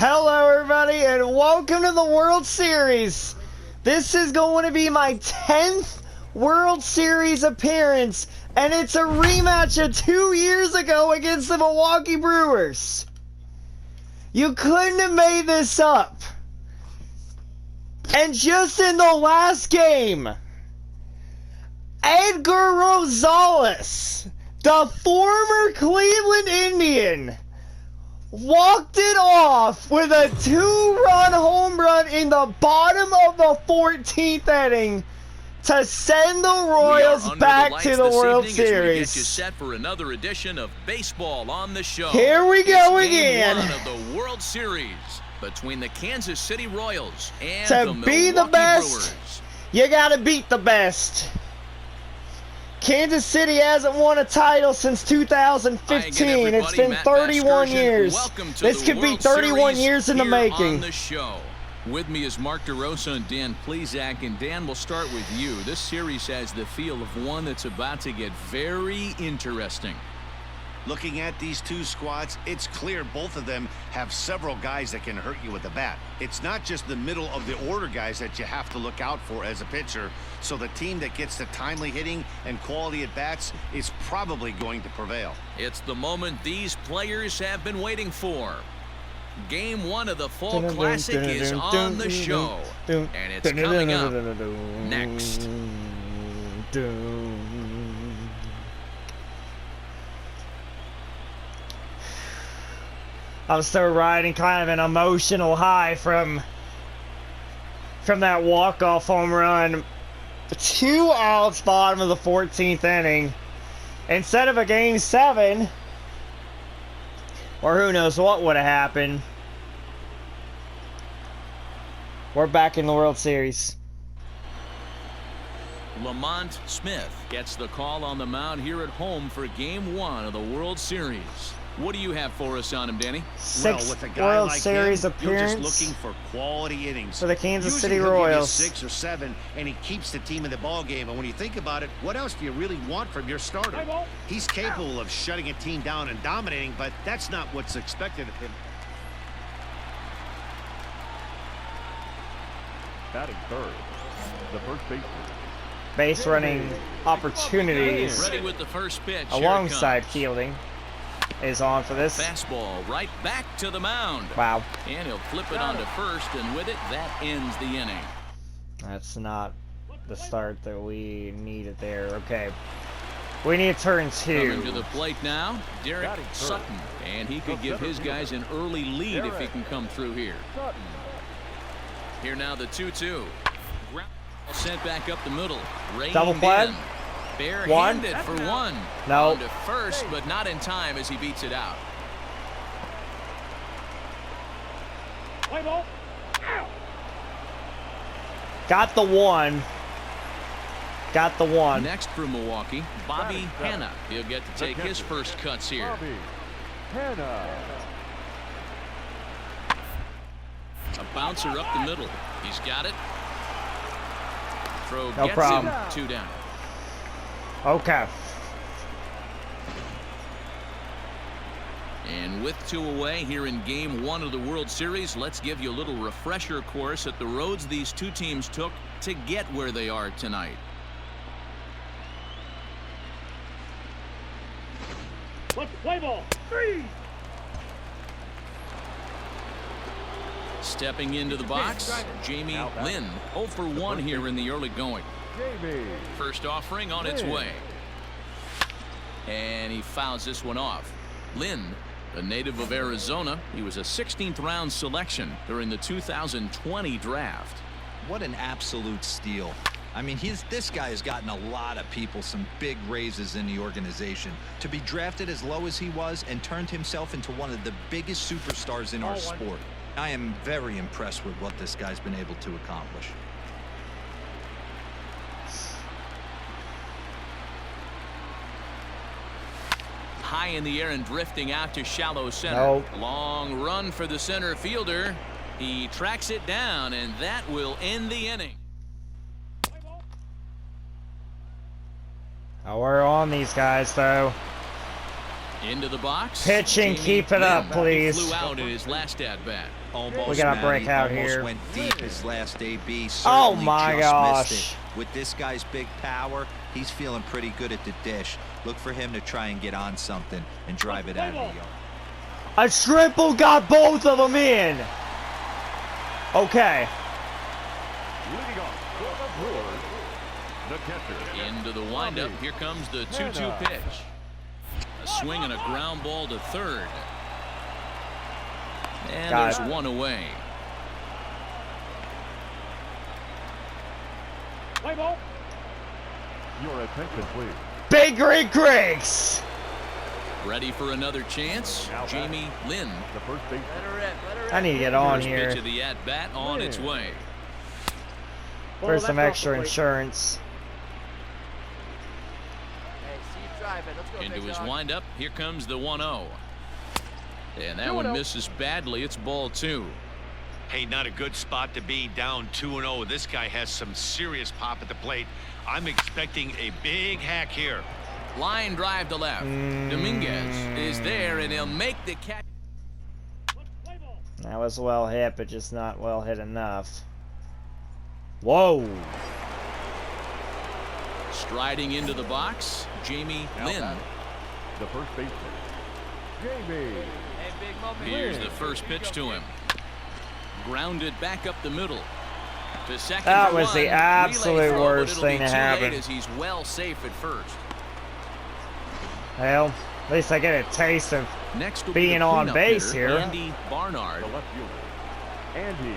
Hello everybody and welcome to the World Series. This is going to be my 10th World Series appearance, and it's a rematch of 2 years ago against the Milwaukee Brewers. You couldn't have made this up. And just in the last game, Edgar Rosales, the former Cleveland Indian, walked it off with a 2-run home run in the bottom of the 14th inning to send the Royals back to the World Series. Get you set for another edition of baseball on the show. Here we go again. Game 1 of the World Series between the Kansas City Royals and to the be the Milwaukee best, Brewers. You gotta beat the best. Kansas City hasn't won a title since 2015. It's been 31 years. This could be 31 years in the making. On the show. With me is Mark DeRosa and Dan Plesac. And Dan, we'll start with you. This series has the feel of one that's about to get very interesting. Looking at these two squads, it's clear both of them have several guys that can hurt you with the bat. It's not just the middle of the order guys that you have to look out for as a pitcher. So the team that gets the timely hitting and quality at bats is probably going to prevail. It's the moment these players have been waiting for. Game 1 of the Fall Classic is on the show, and it's coming up next. I'm still riding kind of an emotional high from that walk-off home run. 2 outs, bottom of the 14th inning. Instead of a Game 7, or who knows what would have happened, we're back in the World Series. Lamont Smith gets the call on the mound here at home for Game 1 of the World Series. What do you have for us on him, Danny? Sixth World Series appearance. You're just looking for quality innings for the Kansas City Usually Royals. 6 or 7, and he keeps the team in the ball game. And when you think about it, what else do you really want from your starter? He's capable of shutting a team down and dominating, but that's not what's expected of him. Batting third, the first baseman. Base running opportunities Ready with the first pitch. alongside fielding is on for this. Fastball right back to the mound. Wow. And he'll flip it onto first, and with it, that ends the inning. That's not the start that we needed there. Okay. We need turn 2. Coming to the plate now, Derek Sutton. And he could give his guys an early lead if he can come through here. Here now the 2-2. Sent back up the middle. Double play. Barehanded for one. No. On to first, but not in time as he beats it out. Got the one. Got the one. Next for Milwaukee, Bobby Hanna. He'll get to take his first cuts here. Bobby Hanna. A bouncer up the middle. He's got it. Throw No gets problem. him 2 down. Okay. And with 2 away here in Game 1 of the World Series, let's give you a little refresher course at the roads these two teams took to get where they are tonight. Let's play ball. 3. Stepping into the box, Jamie Lynn. 0 for 1 here in the early going. First offering on its way. And he fouls this one off. Lynn, a native of Arizona, he was a 16th round selection during the 2020 draft. What an absolute steal. I mean, this guy has gotten a lot of people some big raises in the organization. To be drafted as low as he was and turned himself into one of the biggest superstars in our sport. I am very impressed with what this guy's been able to accomplish. High in the air and drifting out to shallow center. Nope. Long run for the center fielder. He tracks it down, and that will end the inning. Oh, we're on these guys, though. Into the box. Pitch and keep it up, please. He flew out in his last at bat. Almost, We gotta break out almost here. went deep his last AB. Oh Certainly my just gosh. missed it. With this guy's big power, he's feeling pretty good at the dish. Look for him to try and get on something and drive it out of the yard. A triple got both of them in. Okay. Leading off for the Brewers, the catcher. Into the windup. Here comes the 2-2 pitch. A swing and a ground ball to third. And Got there's it. one away. Play ball. Your attention, please. Big Rig Griggs. Ready for another chance. Jamie Lynn. The first baseman. I need to get on First pitch here of the at-bat on its way. for some extra insurance. Into his windup. Here comes the 1-0. And that one misses badly. It's ball 2. Hey, not a good spot to be, down 2-0. This guy has some serious pop at the plate. I'm expecting a big hack here. Line drive to left. Dominguez is there, and he'll make the catch. That was well hit, but just not well hit enough. Whoa. Striding into the box, Jamie Lynn. The first baseman. Jamie. Here's the first pitch to him. Grounded back up the middle. To second. That for was one. the absolute Relay throw, but worst it'll thing be to too happen. late as he's well safe at first. Well, at least I get a taste of Next will be being the on cleanup base hitter, here. Andy Barnard The left fielder. Andy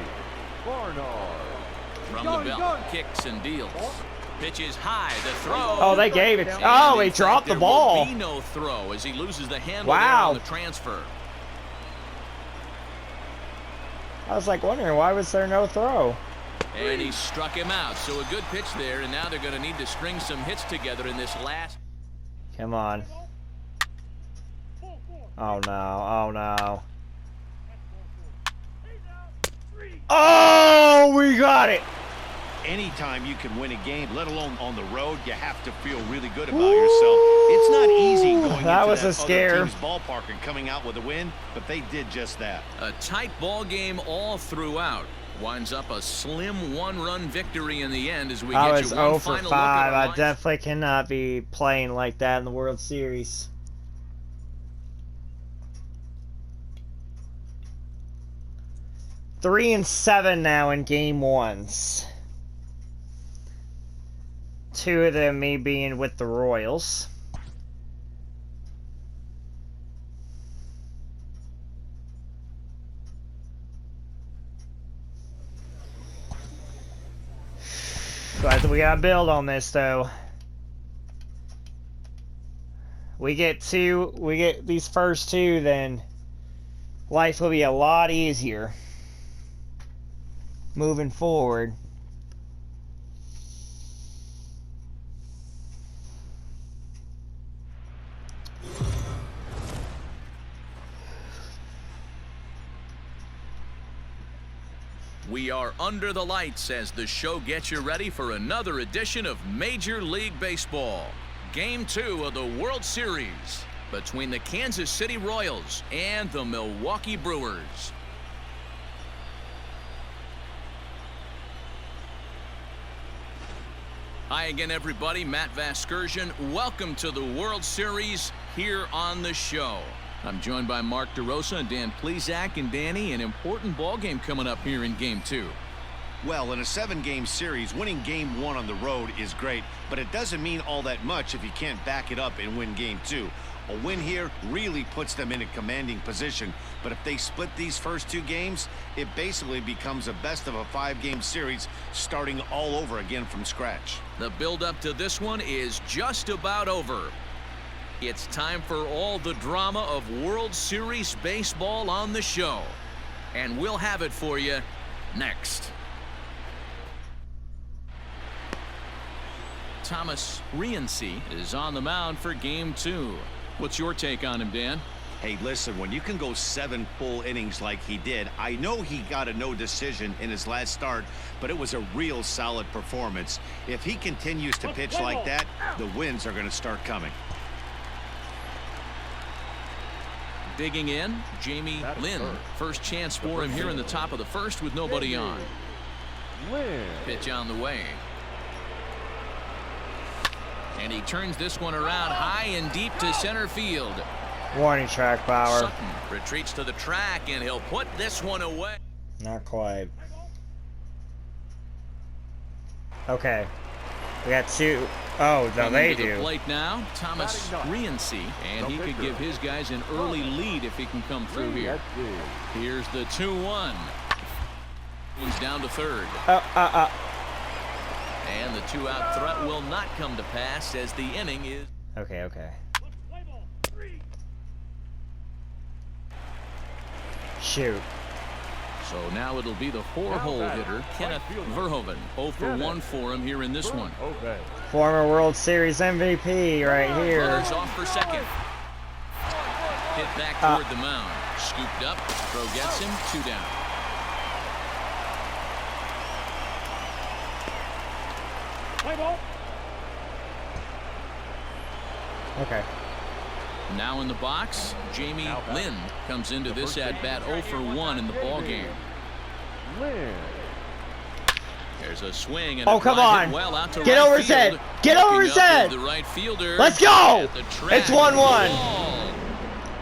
Barnard. from the belt. Kicks and deals. Pitches high. The throw. Oh, they gave it. And Oh, in he fact, dropped the there ball. will be no throw as he loses the handle there Wow. on the transfer. I was like wondering why was there no throw? And he struck him out. So a good pitch there, and now they're going to need to string some hits together in this last. Come on. Oh no, oh no. Oh, we got it. Anytime you can win a game, let alone on the road, you have to feel really good about yourself. It's not easy going that into was that a scare. other team's ballpark and coming out with a win, but they did just that. A tight ball game all throughout. Winds up a slim one-run victory in the end as we I get was you one 0 for final 5. look at our I lines. definitely cannot be playing like that in the World Series. Three and 7 now in game ones. 2 of them me being with the Royals. But we gotta build on this though. We get these first 2, then life will be a lot easier moving forward. We are under the lights as the show gets you ready for another edition of Major League Baseball. Game 2 of the World Series between the Kansas City Royals and the Milwaukee Brewers. Hi again, everybody. Matt Vasgersian. Welcome to the World Series here on the show. I'm joined by Mark DeRosa and Dan Plesac, and Danny, an important ball game coming up here in Game 2. Well, in a 7-game series, winning Game 1 on the road is great, but it doesn't mean all that much if you can't back it up and win Game 2. A win here really puts them in a commanding position, but if they split these first 2 games, it basically becomes a best of a 5-game series starting all over again from scratch. The build-up to this one is just about over. It's time for all the drama of World Series baseball on the show, and we'll have it for you next. Thomas Rienzi is on the mound for Game 2. What's your take on him, Dan? Hey, listen, when you can go 7 full innings like he did, I know he got a no decision in his last start, but it was a real solid performance. If he continues to pitch like that, the wins are going to start coming. Digging in, Jamie Lynn. First chance for him here in the top of the first with nobody on. Pitch on the way. And he turns this one around high and deep to center field. Warning track, Bauer. Sutton retreats to the track, and he'll put this one away. Not quite. Okay. We got two. Oh, no, they to the do. plate now, Thomas Riency, and he could give his guys an early lead if he can come through here. Here's the 2-1. One's down to third. And the 2-out threat will not come to pass as the inning is. Okay, okay. Shoot. So now it'll be the 4-hole hitter, Kenneth Verhoeven. 0 for 1 for him here in this one. Former World Series MVP right here. Runners off for second. Hit back toward the mound. Scooped up. Throw gets him. 2 down. Play ball. Okay. Now in the box, Jamie Lynn comes into this at-bat 0 for 1 in the ball game. There's a swing and come on. Well out to Get right over his field. head. Get over his head. The right fielder. Let's go. It's 1-1.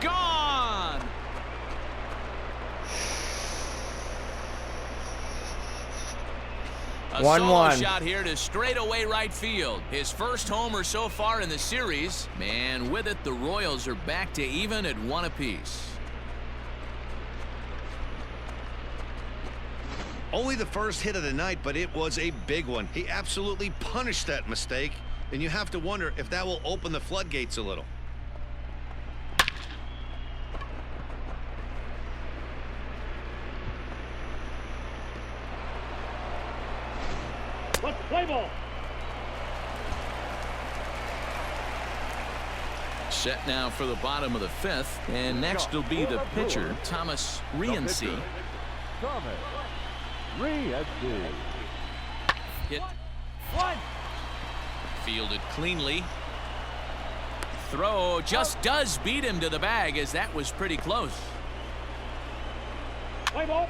Gone. A 1-1. solo shot here to straightaway right field. His first homer so far in the series. Man, with it, the Royals are back to even at 1 apiece. Only the first hit of the night, but it was a big one. He absolutely punished that mistake, and you have to wonder if that will open the floodgates a little. Let's play ball. Set now for the bottom of the 5th, and next will be the pitcher, Thomas Riency. Hit one. Fielded cleanly. Throw just does beat him to the bag, as that was pretty close. Play ball.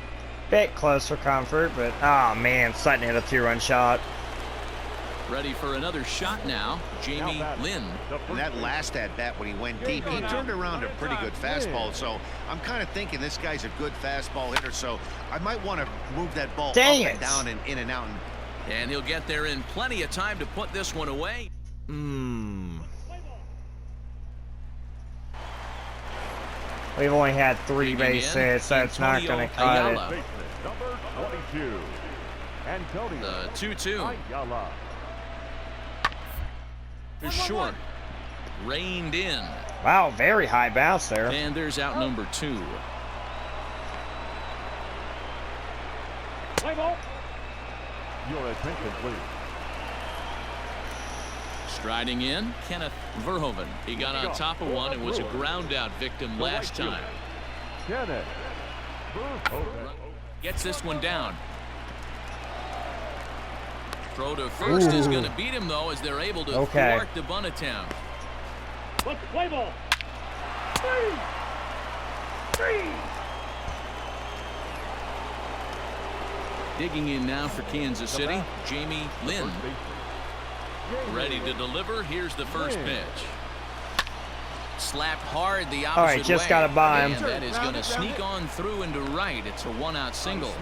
Bit close for comfort, but oh man, Sutton hit a 2-run shot. Ready for another shot now, Jamie Lynn. And that last at-bat when he went deep, he turned around a pretty good fastball. So I'm kind of thinking this guy's a good fastball hitter. So I might want to move that ball up and down and in and out. And he'll get there in plenty of time to put this one away. We've only had 3 base hits. That's not going to cut it. Number 22. The 2-2. Short. Reined in. Wow, very high bounce there. And there's out number 2. Play ball. Your attention, please. Striding in, Kenneth Verhoeven. He got on top of one and was a ground out victim last time. Kenneth Gets this one down. Throw to first is going to beat him, though, as they're able to thwart the bunt attempt. Let's play ball. 3. Digging in now for Kansas City, Jamie Lynn. Ready to deliver. Here's the first pitch. Slapped hard the opposite way. All right, just got to buy him. And that is going to sneak on through into right. It's a 1-out single.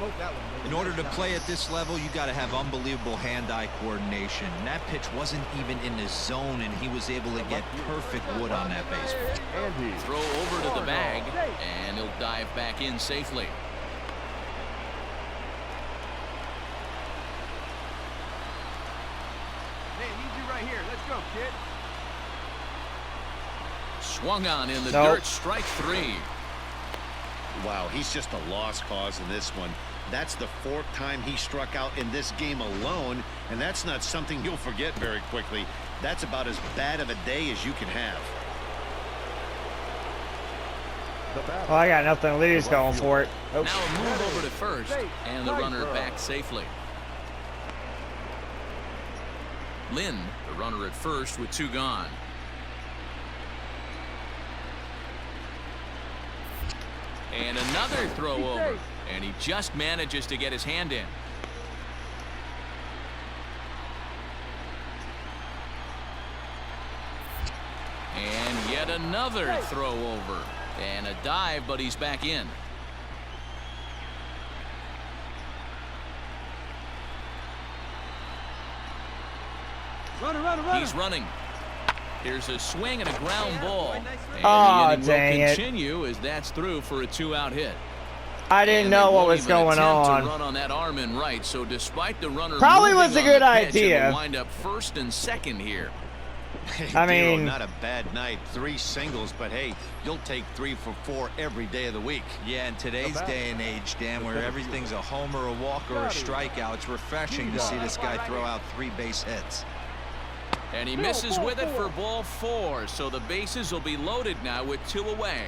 In order to play at this level, you got to have unbelievable hand-eye coordination. And that pitch wasn't even in the zone, and he was able to get perfect wood on that baseball. Throw over to the bag, and he'll dive back in safely. Hey, need you right here. Let's go, kid. Swung on in the dirt, strike 3. Wow, he's just a lost cause in this one. That's the 4th time he struck out in this game alone, and that's not something you'll forget very quickly. That's about as bad of a day as you can have. Well, I got nothing to lose going for it. Now a move over to first, and the runner back safely. Lynn, the runner at first with 2 gone. And another throw over. And he just manages to get his hand in. And yet another throw over. And a dive, but he's back in. He's running. Here's a swing and a ground ball. And the inning will continue as that's through for a 2-out hit. I didn't know what was going on. To run on that arm and right, so despite the runner probably was a good idea. Wind up first and second here. I mean, not a bad night. 3 singles, but hey, you'll take 3 for 4 every day of the week. Yeah, in today's day and age, Dan, where everything's a homer, a walk, or a strikeout, it's refreshing to see this guy throw out 3 base hits. And he misses with it for ball 4, so the bases will be loaded now with 2 away.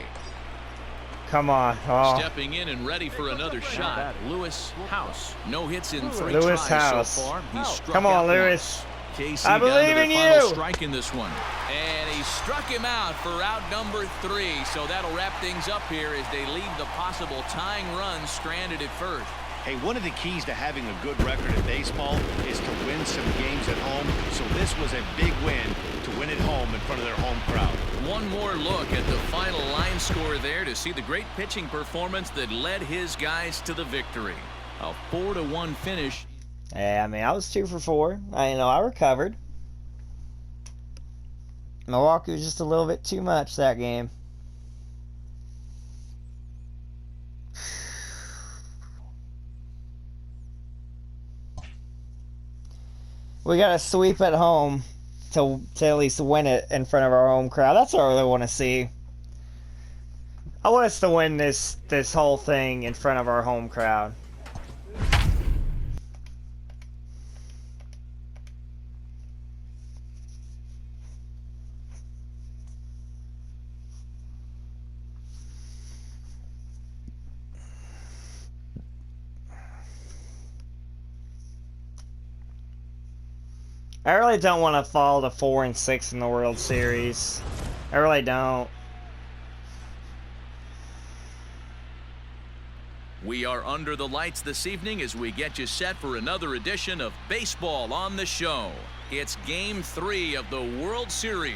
Come on. Oh. Stepping in and ready for another shot, Lewis House. No hits in 3 Lewis tries House. so far. He's struck Come on, out Lewis. once. KC I believe down to in the final you. strike in this one. And he struck him out for out number 3, so that'll wrap things up here as they leave the possible tying run stranded at first. Hey, one of the keys to having a good record in baseball is to win some games at home. So this was a big win to win at home in front of their home crowd. One more look at the final line score there to see the great pitching performance that led his guys to the victory. A 4-1 finish. Yeah, I mean, I was 2 for 4. I recovered. Milwaukee was just a little bit too much that game. We got to sweep at home to at least win it in front of our home crowd. That's what I really want to see. I want us to win this whole thing in front of our home crowd. I really don't want to fall to 4 and 6 in the World Series. I really don't. We are under the lights this evening as we get you set for another edition of Baseball on the Show. It's Game 3 of the World Series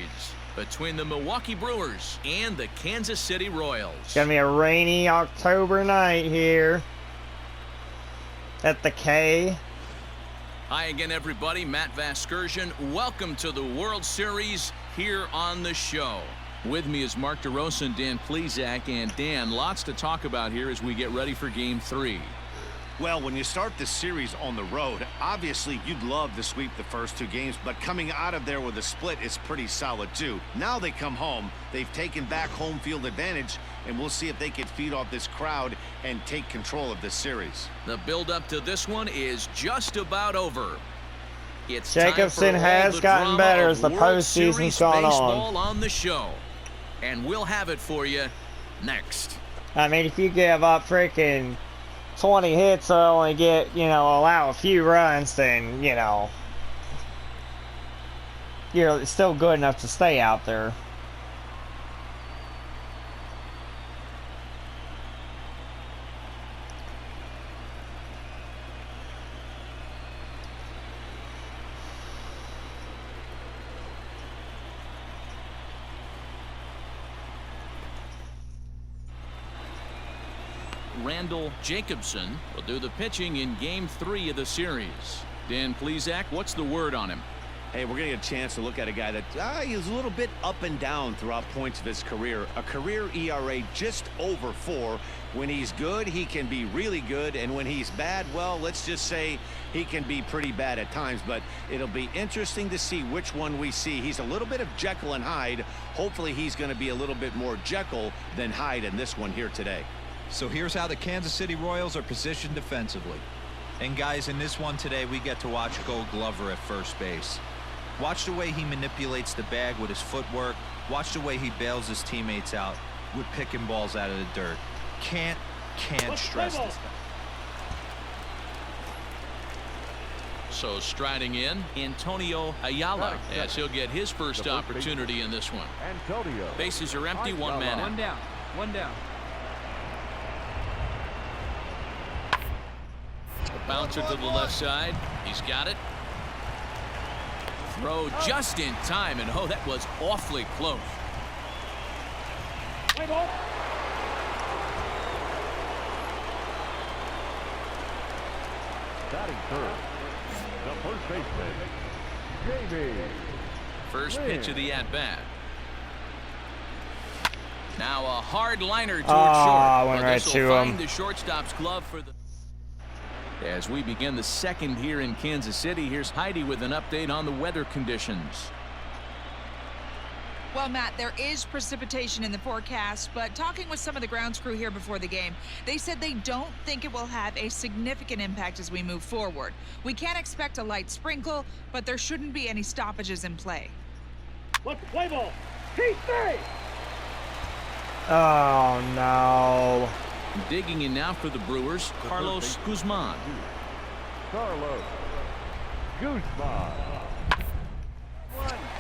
between the Milwaukee Brewers and the Kansas City Royals. It's going to be a rainy October night here at the K. Hi again, everybody. Matt Vasgersian. Welcome to the World Series here on the show. With me is Mark DeRosa and Dan Plesac. And Dan, lots to talk about here as we get ready for Game 3. Well, when you start this series on the road, obviously you'd love to sweep the first 2 games, but coming out of there with a split is pretty solid too. Now they come home, they've taken back home field advantage, and we'll see if they can feed off this crowd and take control of this series. The build-up to this one is just about over. It's Jacobson has gotten better as the postseason's gone on the show, and we'll have it for you next. I mean, if you give up freaking 20 hits or only get, allow a few runs, then, you're still good enough to stay out there. Randall Jacobson will do the pitching in Game 3 of the series. Dan Plesac, what's the word on him? Hey, we're going to get a chance to look at a guy that is a little bit up and down throughout points of his career. A career ERA just over 4. When he's good, he can be really good. And when he's bad, well, let's just say he can be pretty bad at times. But it'll be interesting to see which one we see. He's a little bit of Jekyll and Hyde. Hopefully he's going to be a little bit more Jekyll than Hyde in this one here today. So here's how the Kansas City Royals are positioned defensively. And guys, in this one today, we get to watch Gold Glover at first base. Watch the way he manipulates the bag with his footwork. Watch the way he bails his teammates out with picking balls out of the dirt. Can't stress this. So striding in, Antonio Ayala, as he'll get his first opportunity in this one. Antonio. Bases are empty, 1 man out. One down. Bouncer to the left side. He's got it. Throw just in time, and oh, that was awfully close. Play ball. Batting third, the first baseman, Jamie. First pitch of the at-bat. Now a hard liner towards Ah, short. went But right this'll to find him. the shortstop's glove for the... As we begin the second here in Kansas City, here's Heidi with an update on the weather conditions. Well, Matt, there is precipitation in the forecast, but talking with some of the grounds crew here before the game, they said they don't think it will have a significant impact as we move forward. We can expect a light sprinkle, but there shouldn't be any stoppages in play. Let's play ball. T3. Oh, no. Digging in now for the Brewers, Carlos Guzman. Carlos Guzman.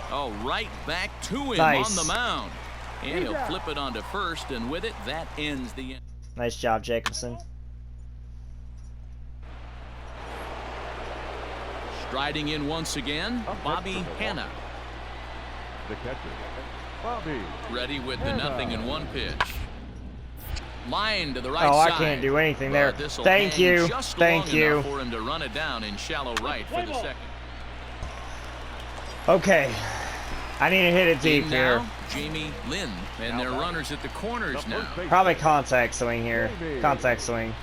Oh, right back to him Nice. on the mound. And he'll flip it onto first, and with it, that ends the inning. Nice job, Jacobson. Striding in once again, Bobby Hanna. The catcher, Bobby. Ready with the 0-1 pitch. Line to the right Oh, I side. can't do anything there. But this'll Thank hang you. just Thank long you. enough for him to run it down in shallow right for the second. Okay. I need to hit it deep In here. now, Jamie Lynn, and their runners at the corners The now. first baseman, Probably contact swing here. Contact swing.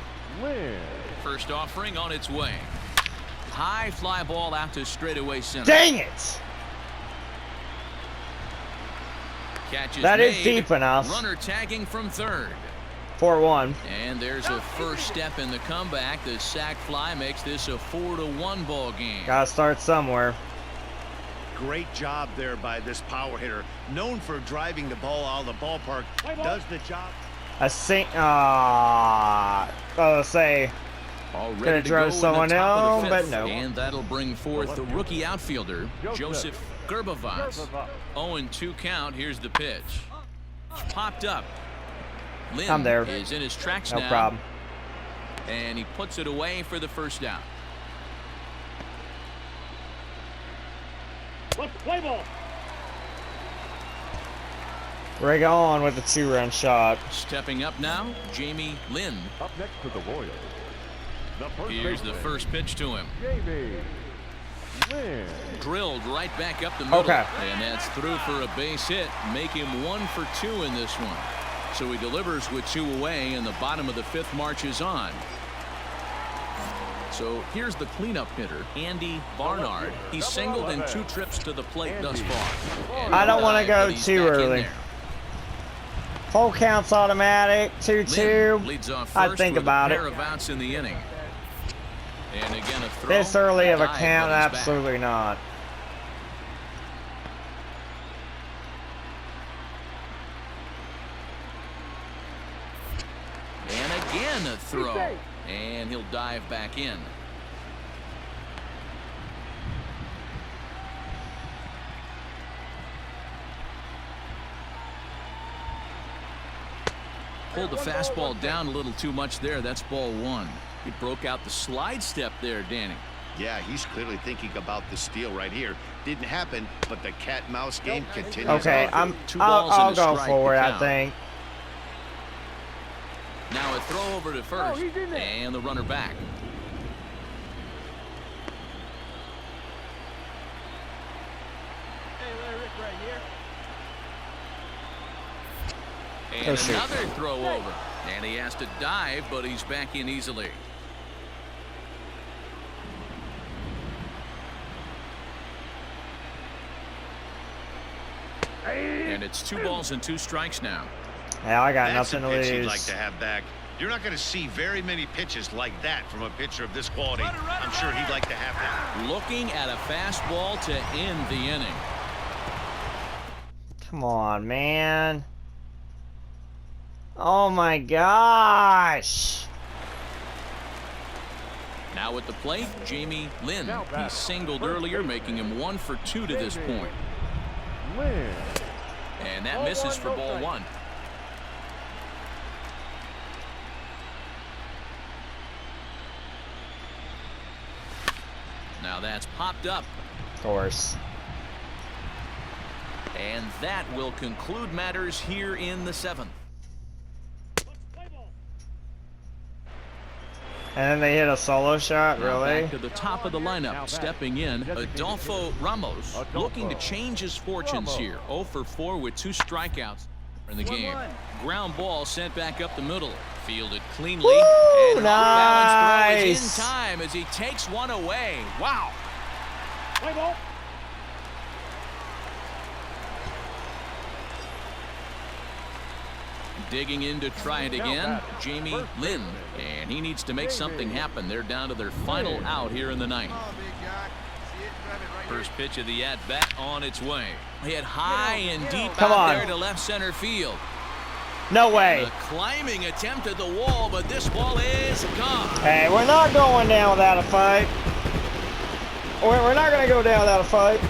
Lynn. First offering on its way. High fly ball out to straightaway center. Dang it! Catch is That is made. deep enough. Runner tagging from third. 4-1. And there's a first step in the comeback. The sac fly makes this a 4-1 ball game. Gotta start somewhere. Great job there by this power hitter. Known for driving the ball out of the ballpark. Does the job. I say, All Could've ready to drove go in the someone top of else, the but fifth. no. And that'll bring forth the rookie outfielder, Joseph Gerbavaz. 0-2 count. Here's the pitch. Popped up. Lynn I'm there. is in his tracks No now. problem. And he puts it away for the first out. Let's play ball. Rig on with a 2-run shot. Stepping up now, Jamie Lynn. Up next for the Royals. The first Here's the baseman, first pitch to him. Jamie Lynn. Drilled right back up the middle. Okay. And that's through for a base hit. Make him 1 for 2 in this one. So he delivers with 2 away, and the bottom of the 5th marches on. So here's the cleanup hitter, Andy Barnard. He's singled in 2 trips to the plate thus far. And I don't want to but go he's too back in early. there. Full count's automatic. 2-2. Lynn leads off I'd first think with about a it. pair of outs in the inning. And again a throw. This early of a Dive, count? but he's back. Absolutely not. And again a throw. And he'll dive back in. Pulled the fastball down a little too much there. That's ball 1. He broke out the slide step there, Danny. Yeah, he's clearly thinking about the steal right here. Didn't happen, but the cat-mouse game continues. Okay, on. I'll go forward, I think. Now a throw over to first, and the runner back. Hey, Larry Rick right here. And Oh, shoot. another throw over. And he has to dive, but he's back in easily. And it's 2 balls and 2 strikes now. Yeah, I got That's nothing a to pitch he'd lose. like to have back. You're not going to see very many pitches like that from a pitcher of this quality. I'm sure he'd like to have that. Looking at a fastball to end the inning. Come on, man. Oh my gosh. Now at the plate, Jamie Lynn. He singled earlier, making him 1 for 2 to this point. Lynn. And that misses for ball 1. Now that's popped up. Of course. And that will conclude matters here in the 7th. And then they hit a solo shot, Now really? back to the top of the lineup, stepping in, Adolfo Ramos, looking to change his fortunes here. 0 for 4 with 2 strikeouts in the game. Ground ball sent back up the middle. Fielded cleanly. Woo, and balance throw is nice. in time as he takes one away. Wow. Play ball. Digging in to try it again, Jamie Lynn. And he needs to make something happen. They're down to their final out here in the 9th. First pitch of the at-bat on its way. Hit high and deep Come out on. there to left center field. No way. A climbing attempt at the wall, but this ball is gone. Hey, we're not going down without a fight. We're not going to go down without a fight.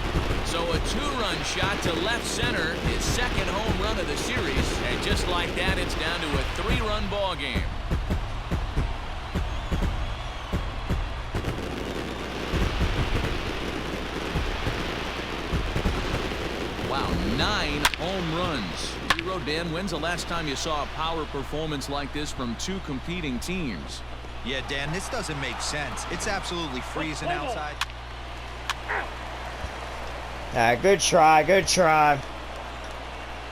So a 2-run shot to left center, his 2nd home run of the series. And just like that, it's down to a 3-run ball game. Wow, 9 home runs. Dan, when's the last time you saw a power performance like this from 2 competing teams? Yeah, Dan, this doesn't make sense. It's absolutely freezing outside. Good try, good try.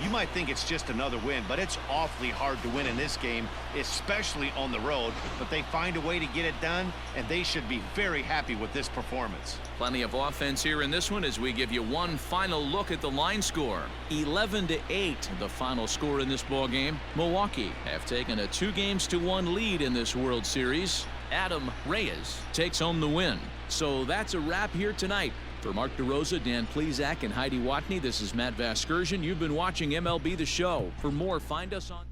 You might think it's just another win, but it's awfully hard to win in this game, especially on the road. But they find a way to get it done, and they should be very happy with this performance. Plenty of offense here in this one as we give you one final look at the line score. 11-8, the final score in this ball game. Milwaukee have taken a 2-1 lead in this World Series. Adam Reyes takes home the win. So that's a wrap here tonight. For Mark DeRosa, Dan Plesac, and Heidi Watney, this is Matt Vasgersian. You've been watching MLB The Show. For more, find us on...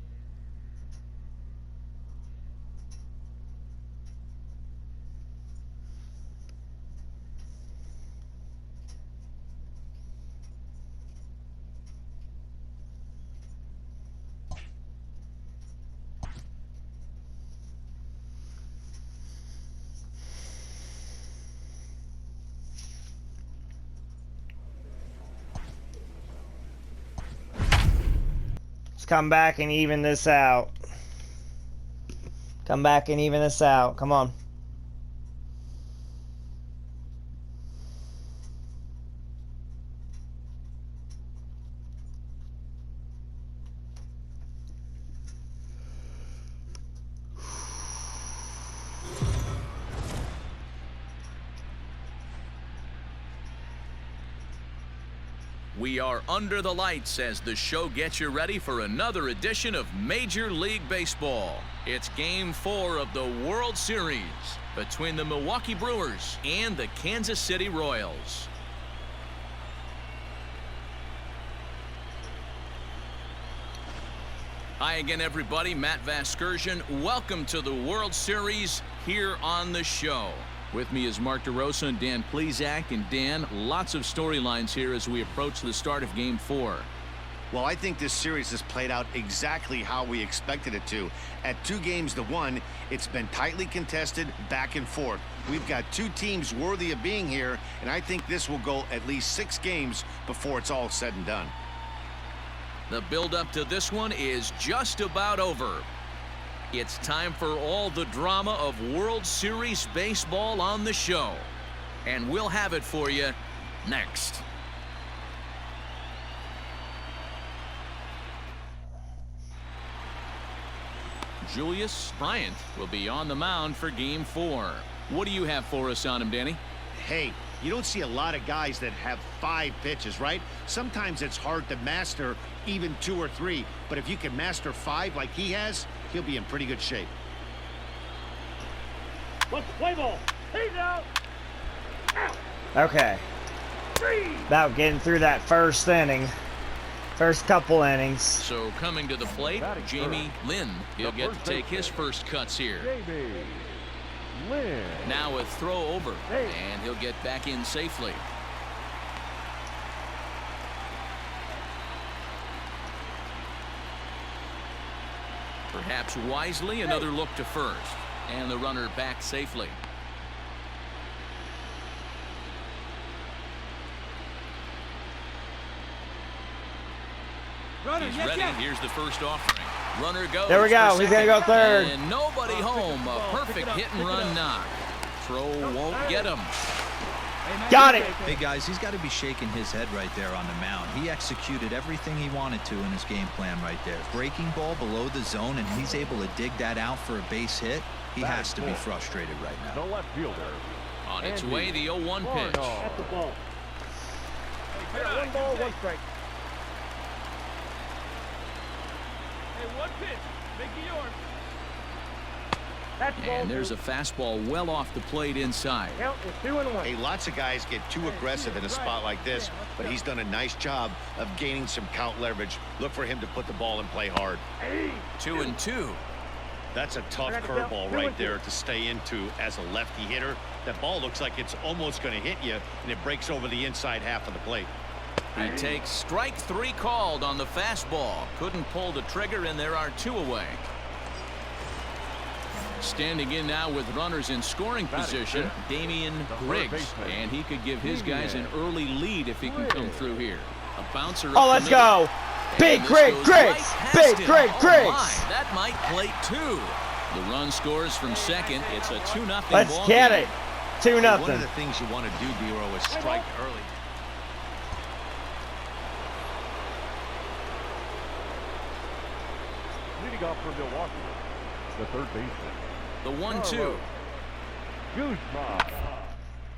Come back and even this out. Come back and even this out. Come on. We are under the lights as the show gets you ready for another edition of Major League Baseball. It's Game 4 of the World Series between the Milwaukee Brewers and the Kansas City Royals. Hi again, everybody. Matt Vasgersian. Welcome to the World Series here on the show. With me is Mark DeRosa and Dan Plesac. And Dan, lots of storylines here as we approach the start of Game 4. Well, I think this series has played out exactly how we expected it to. At 2-1, it's been tightly contested, back and forth. We've got 2 teams worthy of being here, and I think this will go at least 6 games before it's all said and done. The build-up to this one is just about over. It's time for all the drama of World Series baseball on the show. And we'll have it for you next. Julius Bryant will be on the mound for Game 4. What do you have for us on him, Danny? Hey, you don't see a lot of guys that have 5 pitches, right? Sometimes it's hard to master even 2 or 3, but if you can master 5 like he has, he'll be in pretty good shape. Let's play ball. He's out. Okay. About getting through that first inning. First couple innings. So coming to the plate, Jamie Lynn. He'll get to take his first cuts here. Now a throw over, and he'll get back in safely. Perhaps wisely, another look to first, and the runner back safely. He's ready. Here's the first offering. Runner goes. There we go. for He's gonna go second. third. And nobody home. A perfect hit and run knock. Throw won't get him. Got it. Hey, guys, he's got to be shaking his head right there on the mound. He executed everything he wanted to in his game plan right there. Breaking ball below the zone, and he's able to dig that out for a base hit. He has to be frustrated right now. The left fielder. On its way, the 0-1 pitch. At the ball. One ball, one strike. Hey, one pitch. Make it yours. That's the ball. And there's a fastball well off the plate inside. Count is 2-1. Hey, lots of guys get too aggressive in a spot like this, but he's done a nice job of gaining some count leverage. Look for him to put the ball and play hard. 2-2. That's a tough curveball right there to stay into as a lefty hitter. That ball looks like it's almost going to hit you, and it breaks over the inside half of the plate. He takes strike 3 called on the fastball. Couldn't pull the trigger, and there are 2 away. Standing in now with runners in scoring position, Damian Griggs. And he could give his guys an early lead if he can come through here. A bouncer up Oh, the let's middle. go. Big And this Greg goes Griggs. right past Big him. Greg Oh, Griggs. my. That might plate 2. The run scores from second. It's a 2-0 Let's ball get game. it. One of 2-0. the things you want to do, Bureau, is strike early. Leading off for Milwaukee. The third baseman. The 1-2. Guzman.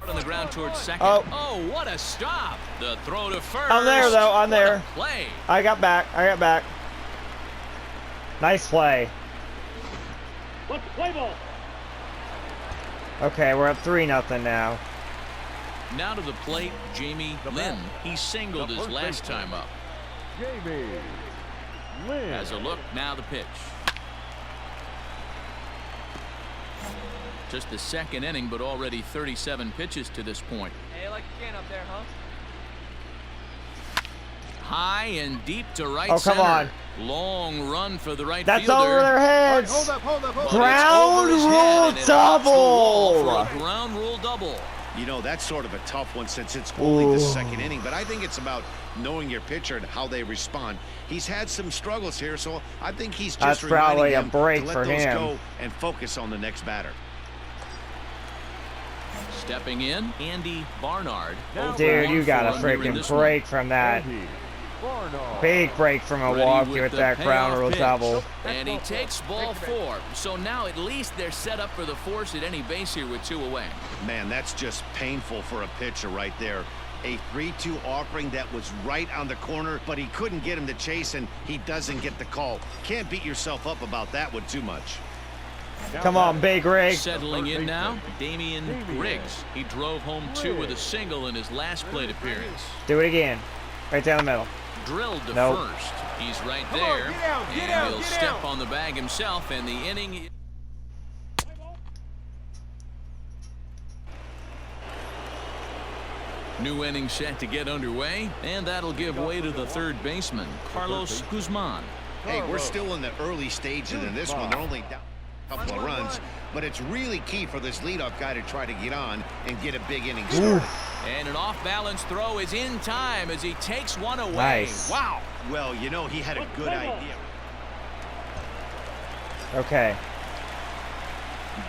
On the ground towards second. Oh. What a stop. The throw to first. I'm there, though. I'm What a there. play. I got back. Nice play. Let's play ball. Okay, we're up 3-0 now. Now to the plate, Jamie Lynn. He singled his last time up. Jamie Lynn. As a look, now the pitch. Just the second inning, but already 37 pitches to this point. Hey, like you can up there, huh? High and deep to right Oh, center. come on. Long run for the right That's fielder. over their heads. Hold up. But it's Ground over his head, rule and it hops the wall double. for a ground rule double. You know, that's sort of a tough one since it's only the Ooh. second inning, but I think it's about knowing your pitcher and how they respond. He's had some struggles here, so I think he's just That's probably reminding a him break to let for those him. go and focus on the next batter. Stepping in, Andy Barnard. Dude, you got a 0 for 1 here in freaking this one. break from that. Andy Barnard. Big break from Ready Milwaukee with the that ground payoff rule pitch. double. And he takes ball 4. So now at least they're set up for the force at any base here with 2 away. Man, that's just painful for a pitcher right there. A 3-2 offering that was right on the corner, but he couldn't get him to chase, and he doesn't get the call. Can't beat yourself up about that one too much. Come on, Big Rig. Settling in now, Damian Griggs. He drove home 2 with a single in his last plate appearance. Do it again. Right down the middle. Drilled to Nope. first. He's right Come on, there. get down, get and down, he'll get step down. on the bag himself, and the inning. New inning set to get underway, and that'll give way to the third baseman, Carlos Guzman. Hey, we're still in the early stages in this one. They're only down a couple of runs, but it's really key for this leadoff guy to try to get on and get a big inning started. And an off-balance throw is in time as he takes one away. Nice. Wow. Well, you know, he had a good idea. Okay.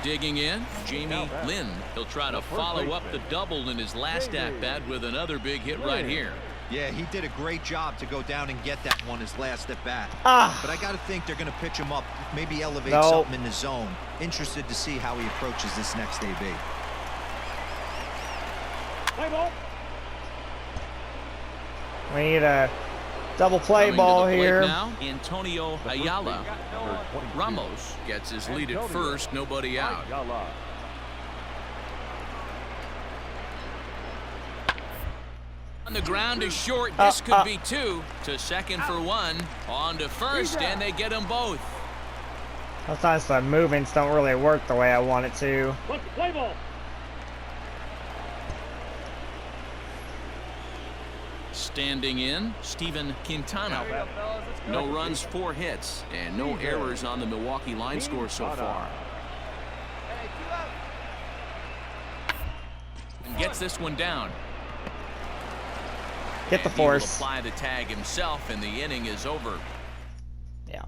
Digging in, Jamie Lynn. He'll try to follow up the double in his last at-bat with another big hit right here. Yeah, he did a great job to go down and get that one his last at bat. Ah. But I got to think they're going to pitch him up, maybe elevate No. something in the zone. Interested to see how he approaches this next AB. Play ball. We need a double play Coming ball to the plate here. now, Antonio Ayala. Ramos gets his lead at first, nobody out. Ayala. On the ground is short. This could be 2. To second for 1. On to first, and they get them both. Sometimes the movements don't really work the way I want it to. Let's play ball. Standing in, Steven Quintana. No runs, 4 hits, and no errors on the Milwaukee line score so far. And gets this one down. Get the And he will force. apply the tag himself, and the inning is over. Yeah.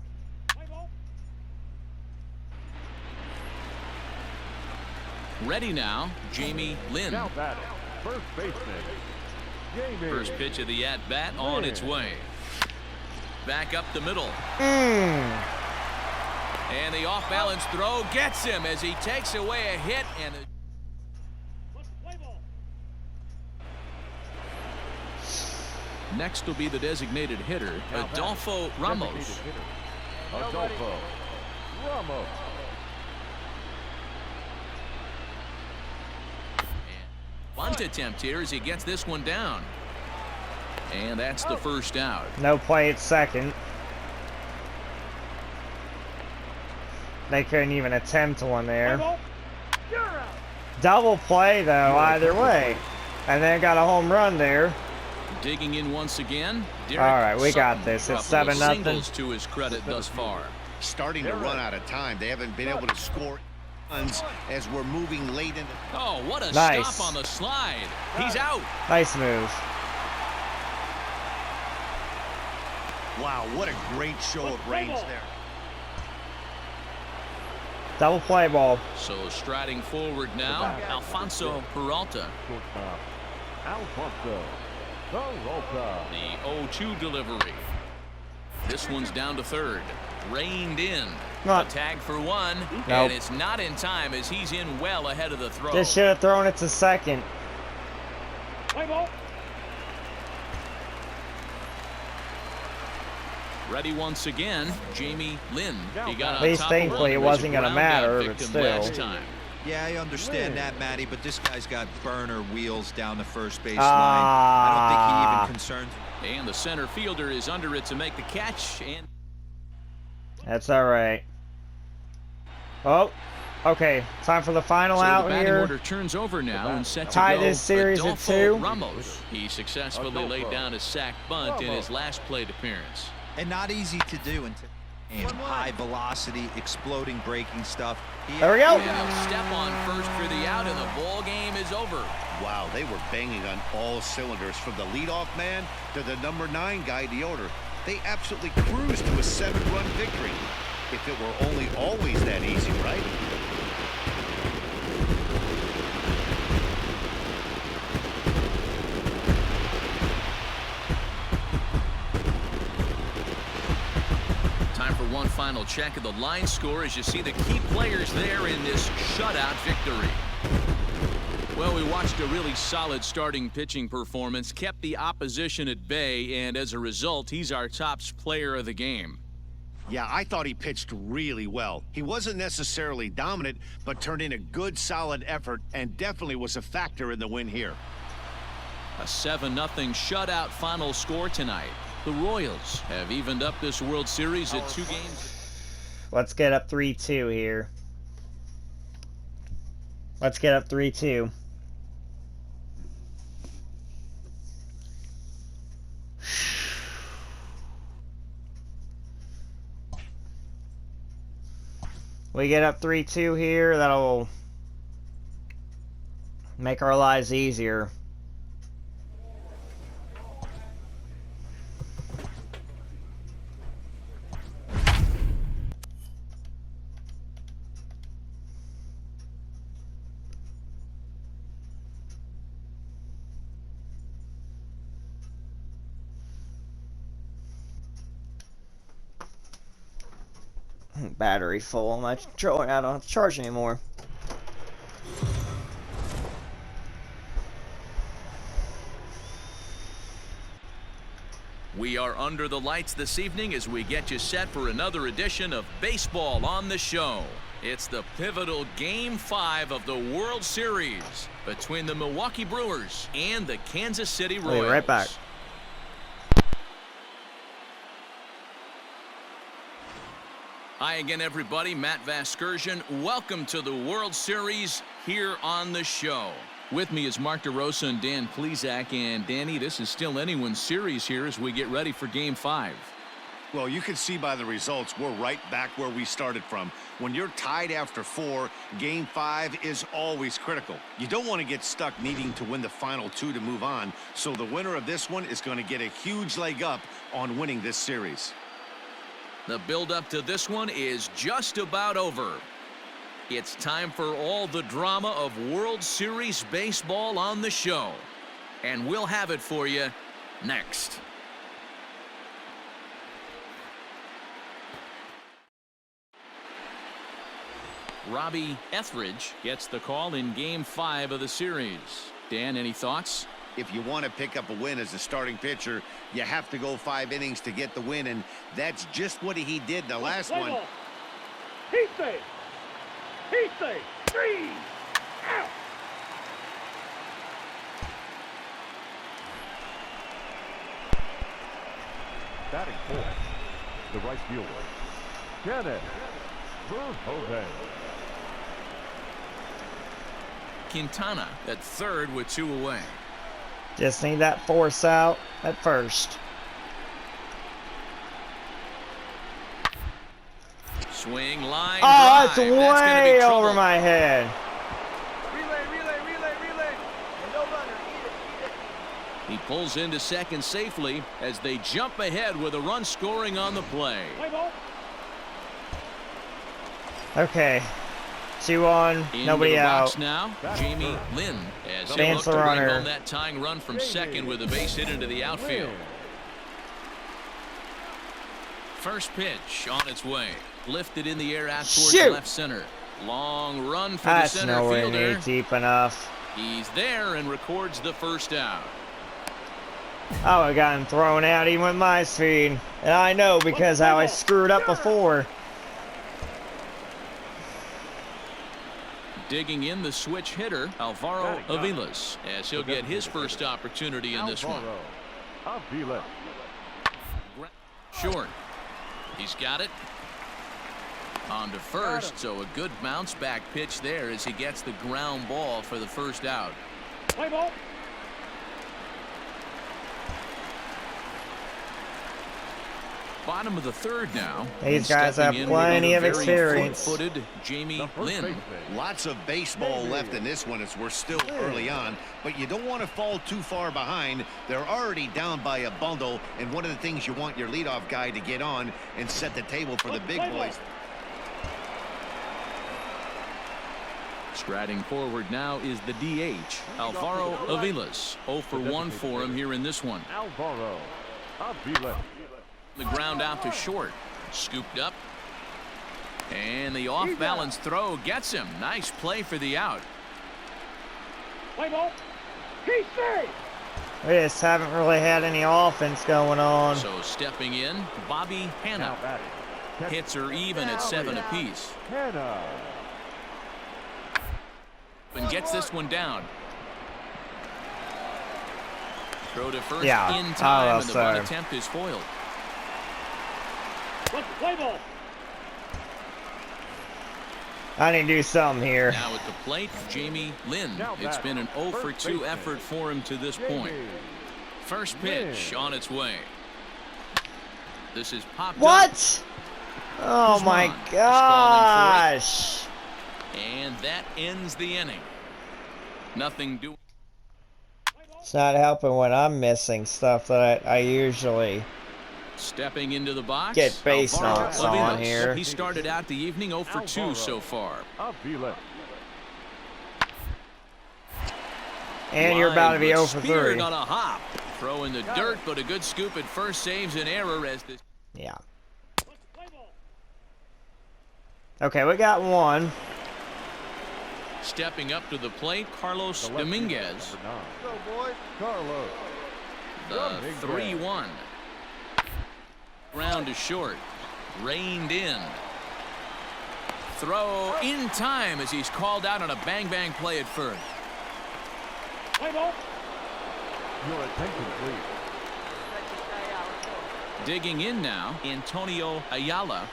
Ready now, Jamie Lynn. Now batting, first baseman, Jamie. First pitch of the at-bat on its way. Back up the middle. And the off-balance throw gets him as he takes away a hit. And next will be the designated hitter, Adolfo Ramos. Adolfo Ramos. Bunt attempt here as he gets this one down. And that's the first out. No play at second. They couldn't even attempt one there. Double play though, either way. And they got a home run there. Digging in once again. All right, we got this. It's 7-0 to his credit thus far. Starting to run out of time. They haven't been able to score runs as we're moving late into. Oh, what a Nice. stop on the slide. He's out. Nice move. Wow, what a great show of range there. Double play ball. So striding forward now, Alfonso Peralta. Shortstop, Alfonso Peralta. The 0-2 delivery. This one's down to third. Reined in. Not- A tag for one. Nope. And it's not in time as he's in well ahead of the throw. Just should have thrown it to second. Ready once again, Jamie Lynn. He got At on least top of thankfully one it of wasn't his gonna ground out matter, but victim still. last time. Yeah, I understand that, Matty, but this guy's got burner wheels down the first base line. Ah. I don't think he even concerned. And the center fielder is under it to make the catch. And That's all right. Oh, okay. Time for the final so the out batting here. order turns over now and set to Tie go. this series at Adolfo 2. Ramos. He successfully laid down a sac bunt in his last plate appearance. And not easy to do until high velocity, exploding braking stuff. There we go. And he'll step on first for the out, and the ball game is over. Wow, they were banging on all cylinders from the leadoff man to the number 9 guy, the order. They absolutely cruised to a 7-run victory. If it were only always that easy, right? Time for one final check of the line score as you see the key players there in this shutout victory. Well, we watched a really solid starting pitching performance, kept the opposition at bay, and as a result, he's our top player of the game. Yeah, I thought he pitched really well. He wasn't necessarily dominant, but turned in a good, solid effort and definitely was a factor in the win here. A 7-0 shutout final score tonight. The Royals have evened up this World Series at 2 games. Let's get up 3-2 here. Let's get up 3-2. We get up 3-2 here. That'll make our lives easier. Battery full. My controller, I don't have to charge anymore. We are under the lights this evening as we get you set for another edition of Baseball on the Show. It's the pivotal Game 5 of the World Series between the Milwaukee Brewers and the Kansas City Royals. We'll be right back. Hi again, everybody. Matt Vasgersian. Welcome to the World Series here on the show. With me is Mark DeRosa and Dan Plesac. And Danny, this is still anyone's series here as we get ready for Game 5. Well, you can see by the results, we're right back where we started from. When you're tied after 4, Game 5 is always critical. You don't want to get stuck needing to win the final 2 to move on, so the winner of this one is going to get a huge leg up on winning this series. The build-up to this one is just about over. It's time for all the drama of World Series baseball on the show. And we'll have it for you next. Robbie Etheridge gets the call in Game 5 of the series. Dan, any thoughts? If you want to pick up a win as a starting pitcher, you have to go 5 innings to get the win, and that's just what he did in the last one. He saved. He saved. 3 out. Batting fourth, the right fielder, Kenneth Burhoven. Quintana at third with 2 away. Just need that force out at first. Swing, line, Oh, drive. that's way over my head. Relay. And no runner. Eat it. He pulls into second safely as they jump ahead with a run scoring on the play. Play ball. Okay. 2-on, Into nobody the out. box now, Jamie Lynn as he Stands looked to the bring runner. home that tying run from second with a base hit into the outfield. First pitch on its way. Lifted in the air out towards Shoot. left center. Long run for That's the center nowhere fielder. near deep enough. He's there and records the first out. Oh, I got him thrown out even with my speed. And I know because how I screwed up before. Digging in the switch hitter, Alvaro Avilas, as he'll get his first opportunity in this one. Avilas. Short. He's got it. On to first, so a good bounce back pitch there as he gets the ground ball for the first out. Play ball. Bottom of the third now. These guys have Stepping in plenty with of a very experience. fleet-footed Jamie Lynn. Lots of baseball left in this one as we're still early on, but you don't want to fall too far behind. They're already down by a bundle, and one of the things you want your leadoff guy to get on and set the table for the big boys. Striding forward now is the DH, Alvaro Avilas. 0 for 1 for him here in this one. Alvaro Avilas. The ground out to short. Scooped up. And the off-balance throw gets him. Nice play for the out. Play ball. He saved. We just haven't really had any offense going on. So stepping in, Bobby Hanna. Now batting. Hits are even at 7 apiece. Hanna. And gets this one down. Throw to first Yeah. in time, Oh, and the run sorry. attempt is foiled. Let's play ball. I need to do something here. Now at the plate, Jamie Lynn. It's been an 0 for 2 effort for him to this point. First pitch on its way. This is popped up. What? Oh my Guzman is calling for it. gosh. And that ends the inning. Nothing doing. It's not helping when I'm missing stuff that I usually Stepping into the box. get base Alvaro knocks on Avilas. here. He started out the evening 0 for 2 so far. Avilas. And you're about to be 0 for Speared 3. on a hop. Throw in the dirt, but a good scoop at first saves an error as this. Yeah. Let's play ball. Okay, we got one. Stepping up to the plate, Carlos Dominguez. Go, boy. Carlos. The 3-1. Ground to short. Reined in. Throw in time as he's called out on a bang-bang play at first. Play ball. Your attention, please. Digging in now, Antonio Ayala.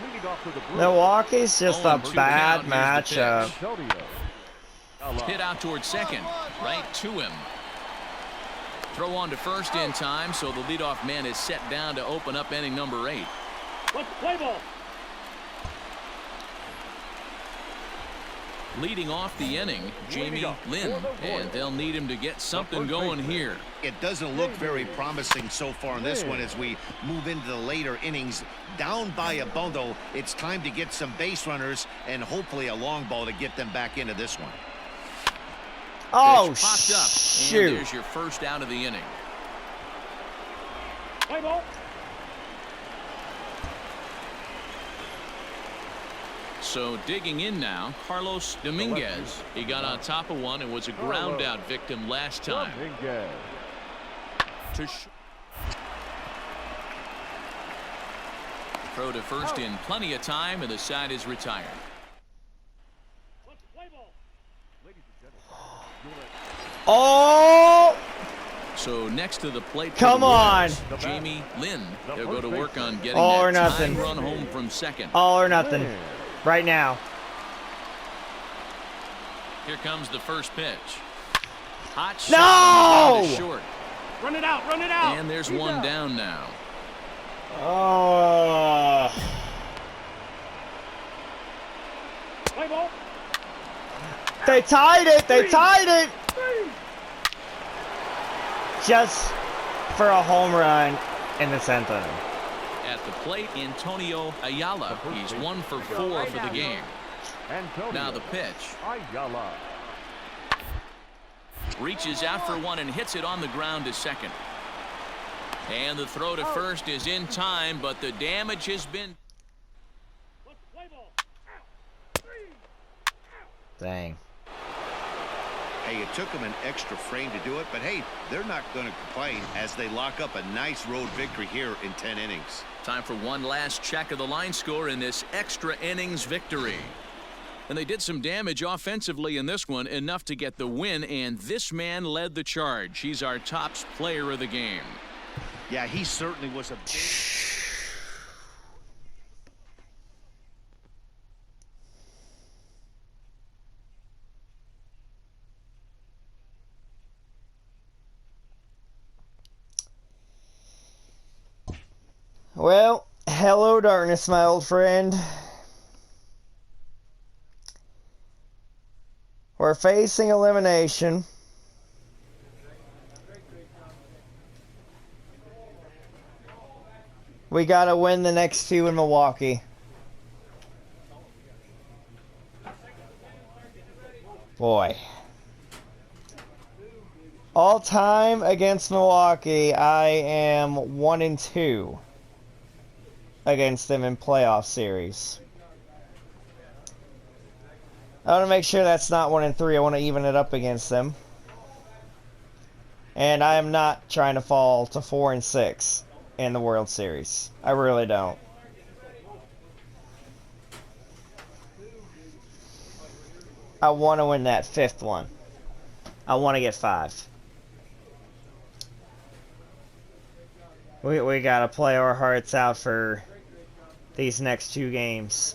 Leading off to the Brew. Milwaukee's just a 0-2 bad count. Here's the matchup. Antonio. Hit out towards second. Right to him. Throw on to first in time, so the leadoff man is set down to open up inning number 8. Let's play ball. Leading off the inning, Jamie Lynn, and they'll need him to get something going here. It doesn't look very promising so far in this one as we move into the later innings. Down by a bundle, it's time to get some base runners and hopefully a long ball to get them back into this one. Oh, Pitch popped up, shoot. and there's your first out of the inning. Play ball. So digging in now, Carlos Dominguez. He got on top of one and was a ground out victim last time. Throw to first in plenty of time, and the side is retired. Let's play ball. Oh! So next to the plate, for Come the on. Royals, Jamie Lynn. They'll go to work on getting All or that nothing. tying run home from second. All or nothing. Right now. Here comes the first pitch. Hot shot. No! Down to short. Run it out. Run it out. And there's one down now. Oh. Play ball. They tied it. They tied it. Just for a home run in the 10th inning. At the plate, Antonio Ayala. He's 1 for 4 for the game. Now the pitch. Ayala. Reaches out for one and hits it on the ground to second. And the throw to first is in time, but the damage has been... Let's play ball. Dang. Hey, it took them an extra frame to do it, but hey, they're not going to complain as they lock up a nice road victory here in 10 innings. Time for one last check of the line score in this extra innings victory. And they did some damage offensively in this one, enough to get the win, and this man led the charge. He's our top player of the game. Yeah, he certainly was a big... Well, hello darkness, my old friend. We're facing elimination. We gotta win the next 2 in Milwaukee. Boy. All time against Milwaukee, I am 1-2 against them in playoff series. I want to make sure that's not 1-3. I want to even it up against them. And I am not trying to fall to 4-6 in the World Series. I really don't. I want to win that 5th one. I want to get 5. We got to play our hearts out for these next 2 games.